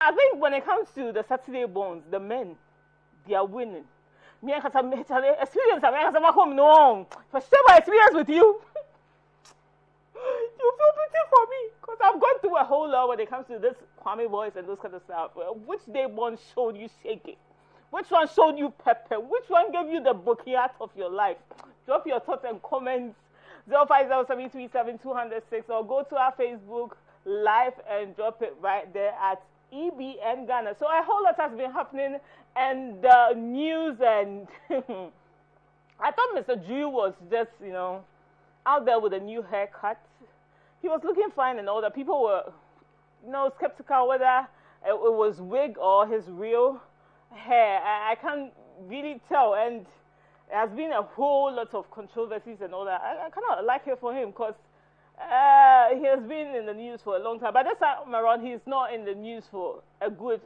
I think when it comes to the Saturday bonds, the men, they are winning. Me and Kasa experience, I mean, Kasa home no. For share my experience with you, you feel pity for me because I've gone through a whole lot when it comes to this Kwame boys and those kind of stuff. Which day one showed you shaking? Which one showed you pepper? Which one gave you the bouquet of your life? Drop your thoughts and comments 0507372006 or go to our Facebook live and drop it right there at EBN Ghana. So a whole lot has been happening and the news and I thought Mr. Drew was just, out there with a new haircut. He was looking fine and all that. People were, skeptical whether it was wig or his real hair. I can't really tell. And there has been a whole lot of controversies and all that. I kind of like it for him because he has been in the news for a long time. But this time around, he's not in the news for a good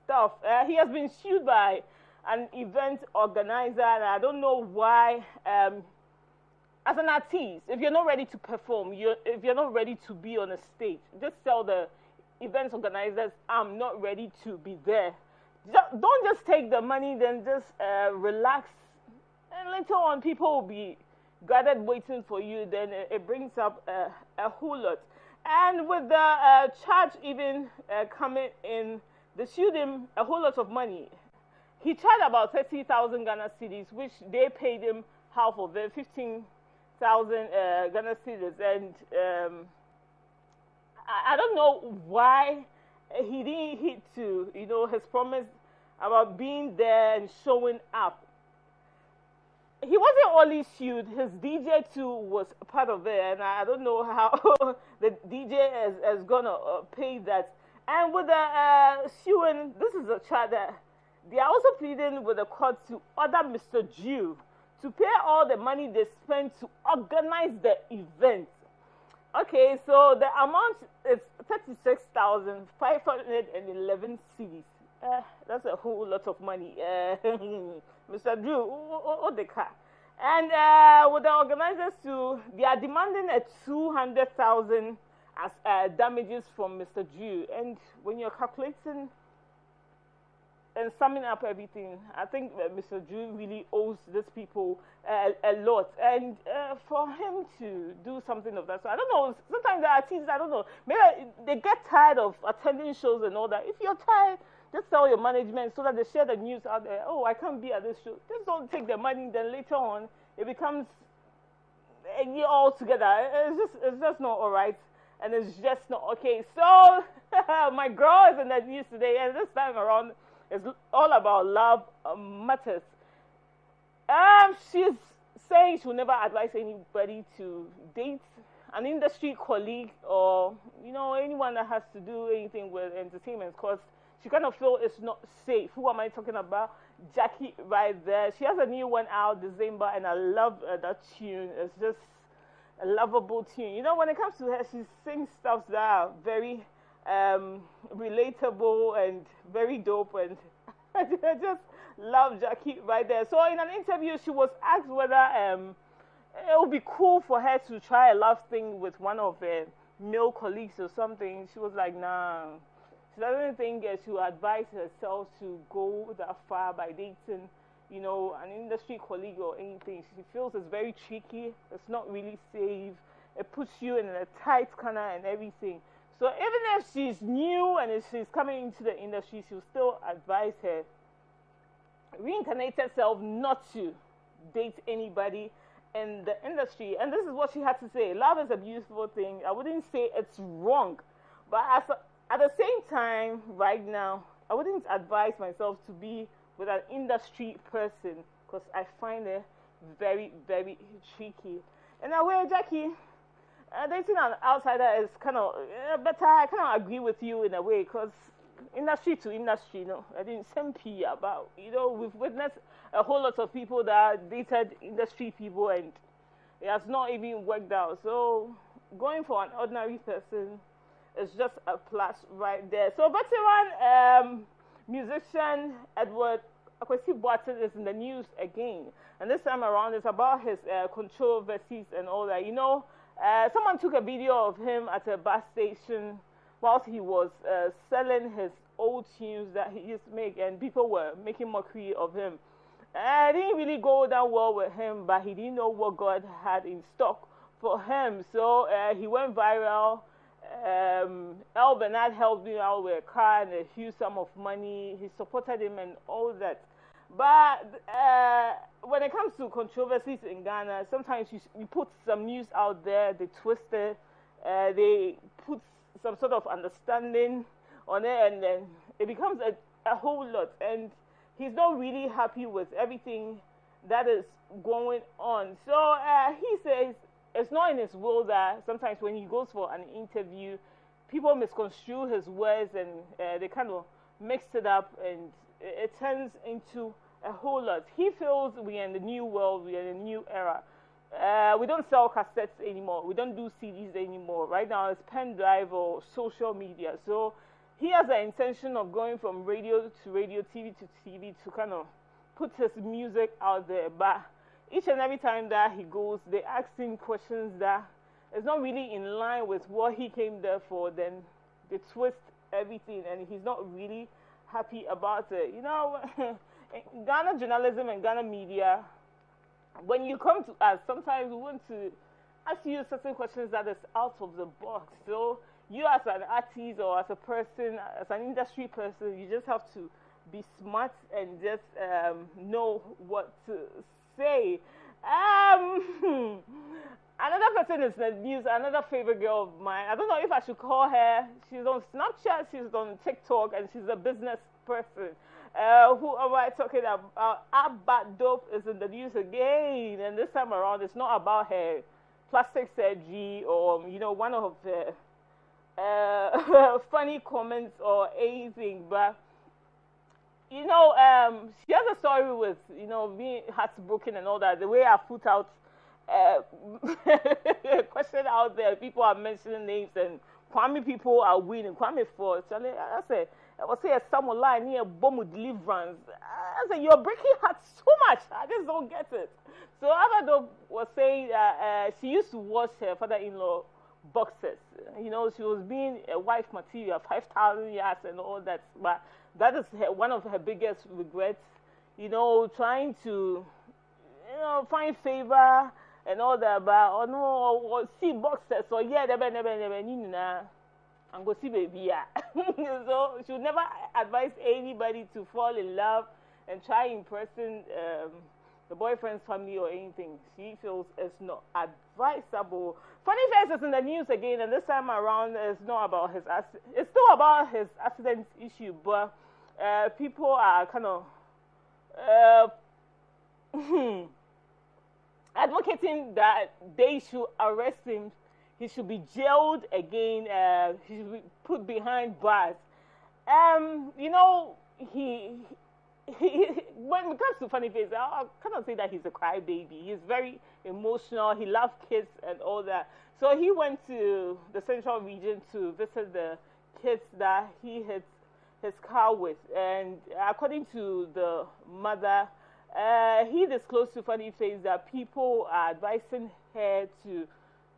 stuff. He has been sued by an event organizer, and I don't know why. As an artist, if you're not ready to perform, if you're not ready to be on a stage, just tell the event organizers, I'm not ready to be there. Don't just take the money, then just relax. And later on, people will be gathered waiting for you. Then it brings up a whole lot. And with the charge even coming in, they sued him a whole lot of money. He charged about 30,000 Ghana cedis, which they paid him half of it, 15,000 Ghana cedis. And I don't know why he didn't hit to, his promise about being there and showing up. He wasn't only sued, his DJ too was a part of it, and I don't know how the DJ is gonna pay that. And with the suing, this is a charge that they are also pleading with the court to order Mr. Jew to pay all the money they spent to organize the event. Okay, so the amount is 36,511 cedis. That's a whole lot of money. Mr. Drew, what the car? And with the organizers too, they are demanding a 200,000 as damages from Mr. Drew. And when you're calculating and summing up everything, I think that Mr. Drew really owes these people a lot. And for him to do something of that, so I don't know. Sometimes the artists, I don't know, maybe they get tired of attending shows and all that. If you're tired, just tell your management so that they share the news out there. Oh, I can't be at this show. Just don't take the money. Then later on, it becomes a year altogether. It's just not all right, and it's just not okay. So my girl is in the news today, and this time around, it's all about love matters. She's saying she will never advise anybody to date an industry colleague or anyone that has to do anything with entertainment because she kind of feels it's not safe. Who am I talking about? Gyakie right there. She has a new one out December, and I love that tune. It's just a lovable tune. When it comes to her, she sings stuff that are very relatable and very dope, and I just love Gyakie right there. So in an interview, she was asked whether it would be cool for her to try a love thing with one of her male colleagues or something. She was like, nah. She doesn't think she will advise herself to go that far by dating, an industry colleague or anything. She feels it's very tricky. It's not really safe. It puts you in a tight corner and everything. So even if she's new and if she's coming into the industry, she'll still advise her reincarnated self not to date anybody in the industry. And this is what she had to say. Love is a beautiful thing. I wouldn't say it's wrong, but at the same time, right now, I wouldn't advise myself to be with an industry person because I find it very, very tricky. And now, where Gyakie, dating an outsider is kind of better. I kind of agree with you in a way because industry to industry, I didn't SMP about, we've witnessed a whole lot of people that dated industry people and it has not even worked out. So going for an ordinary person, it's just a plus right there. So veteran musician Edward Akwesi Boateng is in the news again. And this time around it's about his controversies and all that. Someone took a video of him at a bus station whilst he was selling his old tunes that he used to make, and people were making mockery of him. I didn't really go down well with him, but he didn't know what God had in stock for him. So he went viral. El Bernard helped him out with a car and a huge sum of money. He supported him and all that. But when it comes to controversies in Ghana, sometimes you put some news out there, they twist it, they put some sort of understanding on it, and then it becomes a whole lot. And he's not really happy with everything that is going on. So he says it's not in his will that sometimes when he goes for an interview, people misconstrue his words and they kind of mix it up, and it turns into a whole lot. He feels we are in the new world, we are in a new era. We don't sell cassettes anymore. We don't do CDs anymore. Right now it's pen drive or social media. So he has the intention of going from radio to radio, TV to TV, to kind of put his music out there. But each and every time that he goes, they ask him questions that is not really in line with what he came there for. Then they twist everything, and he's not really happy about it. You know, Ghana journalism and Ghana media, when you come to us, sometimes we want to ask you certain questions that is out of the box. So you as an artist or as a person, as an industry person, you just have to be smart and just know what to say. Another person is the news, another favorite girl of mine. I don't know if I should call her. She's on Snapchat, she's on TikTok, and she's a business person. Who am I talking about? Abba Dope is in the news again, and this time around it's not about her plastic surgery or, you know, one of the funny comments or anything, but you know, she has a story with, you know, being heartbroken and all that. The way I put out question out there, people are mentioning names, and Kwame people are winning. Kwame for I said, I was saying someone lying near bomb with deliverance. I said, you're breaking hearts so much. I just don't get it. So Abado was saying she used to wash her father-in-law boxes. You know, she was being a wife material, 5,000 yards and all that. But that is one of her biggest regrets. You know, trying to, you know, find favor and all that. But oh no, or see boxes. So yeah, never, and go see baby. So she would never advise anybody to fall in love and try impressing the boyfriend's family or anything. She feels it's not advisable. Funny Face is in the news again, and this time around it's not about his it's still about his accident issue, but people are kind of advocating that they should arrest him. He should be jailed again. He should be put behind bars. You know, when it comes to Funny Face, I cannot say that he's a crybaby. He's very emotional. He loves kids and all that. So he went to the Central Region to visit the kids that he hit his car with. And according to the mother, he disclosed to Funny Face that people are advising her to,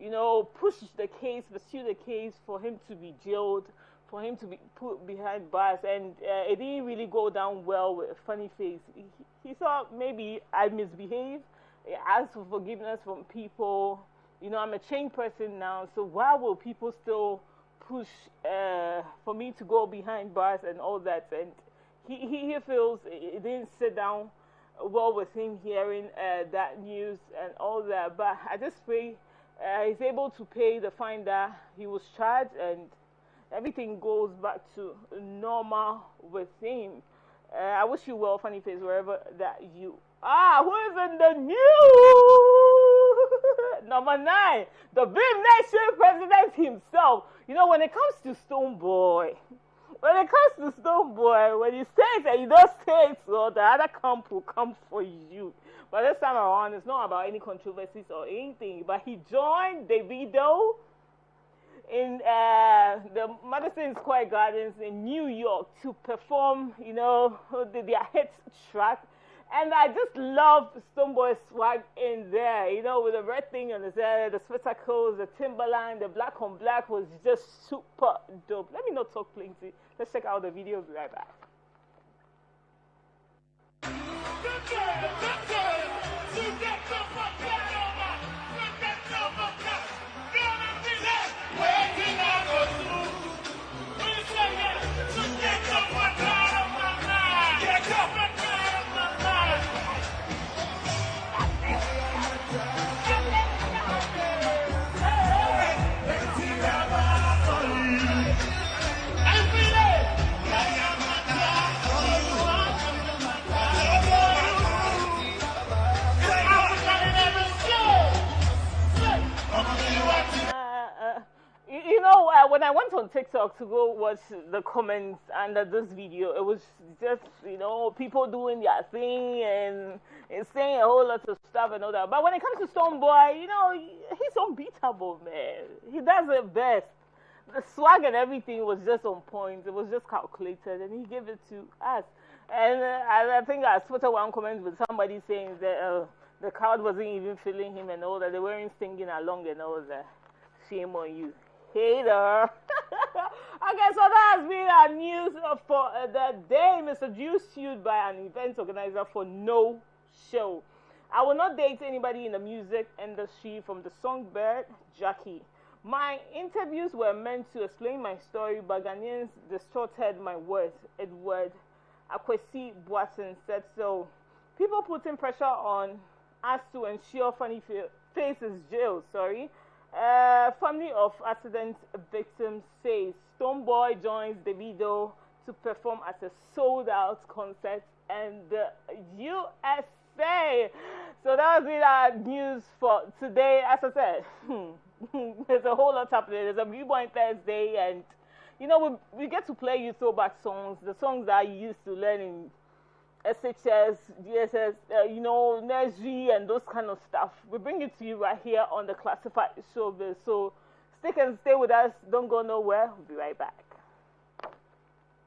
you know, push the case, pursue the case for him to be jailed, for him to be put behind bars. And it didn't really go down well with Funny Face. He thought maybe I misbehaved. He asked for forgiveness from people. You know, I'm a changed person now, so why will people still push for me to go behind bars and all that? And he feels it didn't sit down well with him hearing that news and all that. But I just pray he's able to pay the fine that he was charged, and everything goes back to normal with him. I wish you well, Funny Face, wherever that you are. Who is in the news? Number 9, the Big Nation president himself. You know, when it comes to Stonebwoy, when you say it and you don't say it, so the other camp will come for you. But this time around, it's not about any controversies or anything. But he joined Davido in the Madison Square Gardens in New York to perform, you know, their hit track. And I just love Stoneboy's swag in there, you know, with the red thing on his head, the spectacles, the Timberline, the black on black was just super dope. Let me not talk plenty. Let's check out the video. Be right back. When I went on TikTok to go watch the comments under this video, it was just, you know, people doing their thing and saying a whole lot of stuff and all that. But when it comes to Stoneboy, you know, he's unbeatable, man. He does it best. The swag and everything was just on point. It was just calculated, and he gave it to us. And I think I spotted one comment with somebody saying that the crowd wasn't even feeling him and all that. They weren't singing along and all that. Shame on you, hater. Okay, so that has been our news for the day. Mr. Jew sued by an event organizer for no show. I will not date anybody in the music industry from the songbird Gyakie. My interviews were meant to explain my story, but Ghanaians distorted my words. Edward Akwesi Boatin said so. People putting pressure on us to ensure Funny Faces jail, family of accident victims says Stoneboy joins Davido to perform at a sold-out concert in the USA. So that was our news for today. As I said, there's a whole lot happening. There's a Rewind Thursday, and you know we get to play you throwback songs, the songs that you used to learn in SHS, GSS, you know, nursery and those kind of stuff. We bring it to you right here on the Classified Showbiz. So stick and stay with us. Don't go nowhere. We'll be right back.